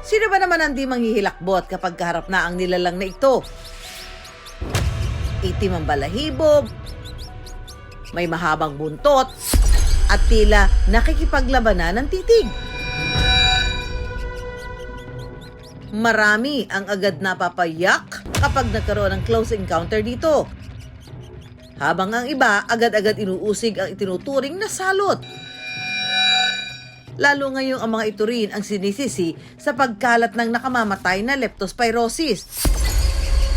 Sino ba naman ang di manghihilakbot kapag kaharap na ang nilalang na ito? Itim ang balahibo, may mahabang buntot, at tila nakikipaglabanan ng titig. Marami ang agad napapayak kapag nagkaroon ng close encounter dito. Habang ang iba agad-agad inuusig ang itinuturing na salot. Lalo ngayong ang mga ito rin ang sinisisi sa pagkalat ng nakamamatay na leptospirosis.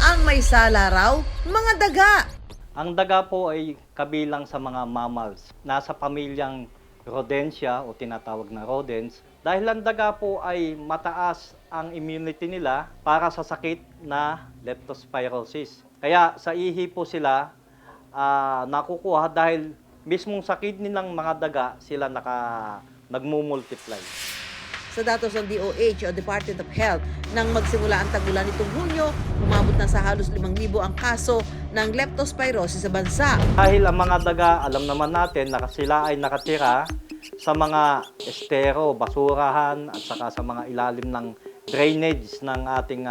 Ang may sala raw, mga daga. Ang daga po ay kabilang sa mga mammals. Nasa pamilyang Rodentia o tinatawag na rodents. Dahil ang daga po ay mataas ang immunity nila para sa sakit na leptospirosis. Kaya sa ihi po sila nakukuha dahil mismong sakit nilang mga daga sila nagmumultiply. Sa datos ng DOH o Department of Health, nang magsimula ang tagulan nitong Hunyo, umabot na sa halos 5,000 ang kaso ng leptospirosis sa bansa. Dahil ang mga daga, alam naman natin na sila ay nakatira sa mga estero, basurahan at saka sa mga ilalim ng drainage ng ating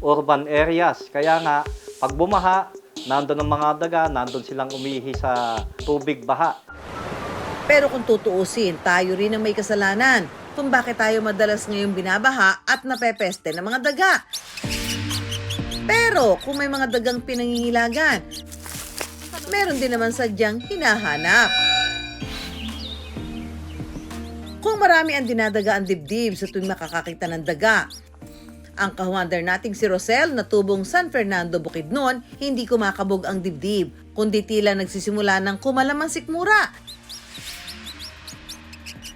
urban areas. Kaya nga, pag bumaha, nandun ang mga daga, nandun silang umihi sa tubig baha. Pero kung tutuusin, tayo rin ang may kasalanan kung bakit tayo madalas ngayong binabaha at napepeste ng mga daga. Pero kung may mga dagang pinangingilagan, meron din naman sadyang hinahanap. Kung marami ang dinadaga ang dibdib sa tuwing makakakita ng daga, ang kahuwander nating si Rosel na tubong San Fernando Bukidnon, hindi kumakabog ang dibdib, kundi tila nagsisimula ng kumalam ang sikmura.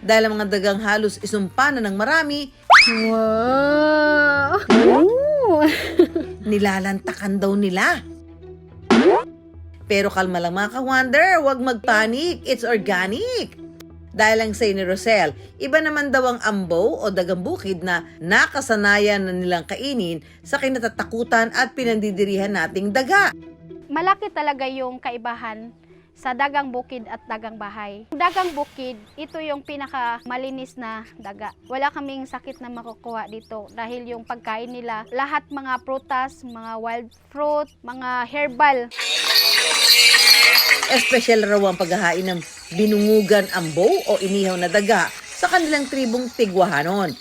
Dahil ang mga dagang halos isumpa na ng marami, wow! nilalantakan daw nila. Pero kalma lang mga ka-wonder, huwag magpanik, it's organic. Dahil lang say ni Rosel, iba naman daw ang ambo o dagang bukid na nakasanayan na nilang kainin sa kinatatakutan at pinandidirihan nating daga. Malaki talaga yung kaibahan sa dagang bukid at dagang bahay. Dagang bukid, ito yung pinakamalinis na daga. Wala kaming sakit na makukuha dito dahil yung pagkain nila, lahat mga prutas, mga wild fruit, mga herbal. Espesyal raw ang paghahain ng binungugan ambo o inihaw na daga sa kanilang tribong Tigwahanon.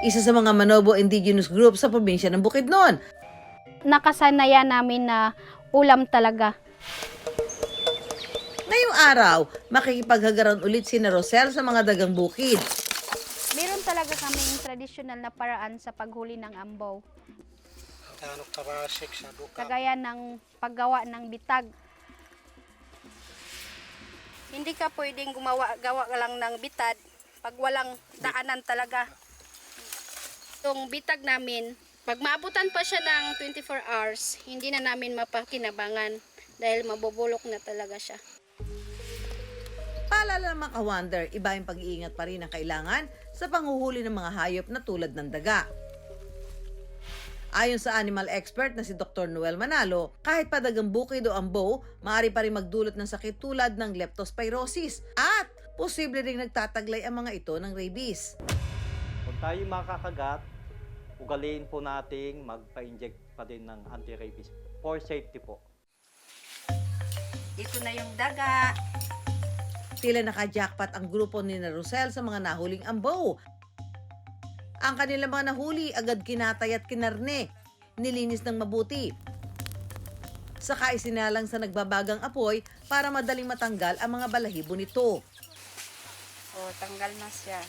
Isa sa mga Manobo indigenous group sa probinsya ng Bukidnon. Nakasanayan namin na ulam talaga. Ngayong araw, makikipaghagaran ulit si Rosel sa mga dagang bukid. Meron talaga kaming tradisyonal na paraan sa paghuli ng ambaw. Kagaya ng paggawa ng bitag. Hindi ka pwedeng gawa lang ng bitad pag walang daanan talaga. Itong bitag namin, pag maabutan pa siya ng 24 hours, hindi na namin mapakinabangan dahil mabubulok na talaga siya. Paalala ng mga ka-wonder, iba yung pag-iingat pa rin ang kailangan sa panghuhuli ng mga hayop na tulad ng daga. Ayon sa animal expert na si Dr. Noel Manalo, kahit pa dagang bukid o ambo, maaari pa rin magdulot ng sakit tulad ng leptospirosis at posible ring nagtataglay ang mga ito ng rabies. Kung tayo makakagat, ugaliin po nating magpa-inject pa din ng anti-rabies for safety po. Ito na yung daga. Tila naka-jackpot ang grupo ni Rosel sa mga nahuling ambo. Ang kanilang mga nahuli agad kinatay at kinarne, nilinis ng mabuti. Saka isinalang sa nagbabagang apoy para madaling matanggal ang mga balahibo nito. Tanggal na siya.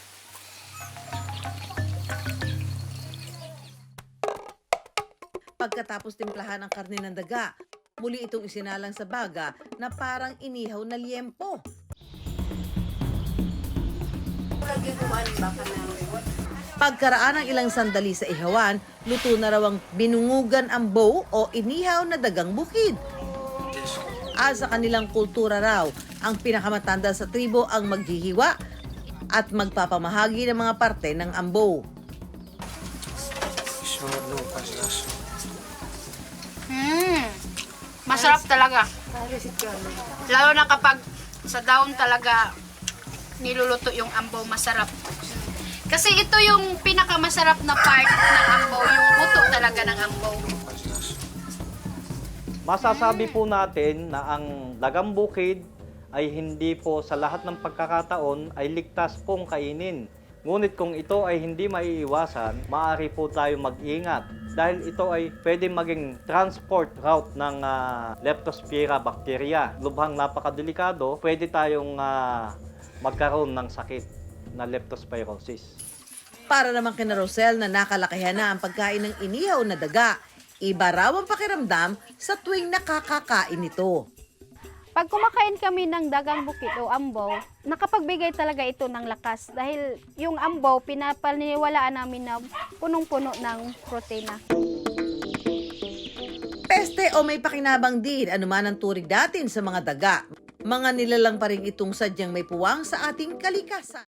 Pagkatapos timplahan ang karne ng daga, muli itong isinalang sa baga na parang inihaw na liempo. Pagkaraan ng ilang sandali sa ihawan, luto na raw ang binungugan ambo o inihaw na dagang bukid. Sa kanilang kultura raw, ang pinakamatanda sa tribo ang maghihiwa at magpapamahagi ng mga parte ng ambo. Masarap talaga. Lalo na kapag sa daon talaga niluluto yung ambaw, masarap. Kasi ito yung pinakamasarap na part ng ambaw, yung buto talaga ng ambaw. Masasabi po natin na ang dagang bukid ay hindi po sa lahat ng pagkakataon ay ligtas pong kainin. Ngunit kung ito ay hindi maiiwasan, maaari po tayo mag-ingat dahil ito ay pwede maging transport route ng Leptospira bacteria. Lubhang napakadelikado, pwede tayong magkaroon ng sakit na leptospirosis. Para naman kina Rosel na nakalakihan na ang pagkain ng inihaw na daga, iba raw ang pakiramdam sa tuwing nakakakain ito. Pag kumakain kami ng dagang bukid o ambaw, nakapagbigay talaga ito ng lakas dahil yung ambaw, pinapaniwalaan namin na punong-puno ng protina. Peste o may pakinabang din anuman ang turing natin sa mga daga. Mga nilalang pa rin itong sadyang may puwang sa ating kalikasan.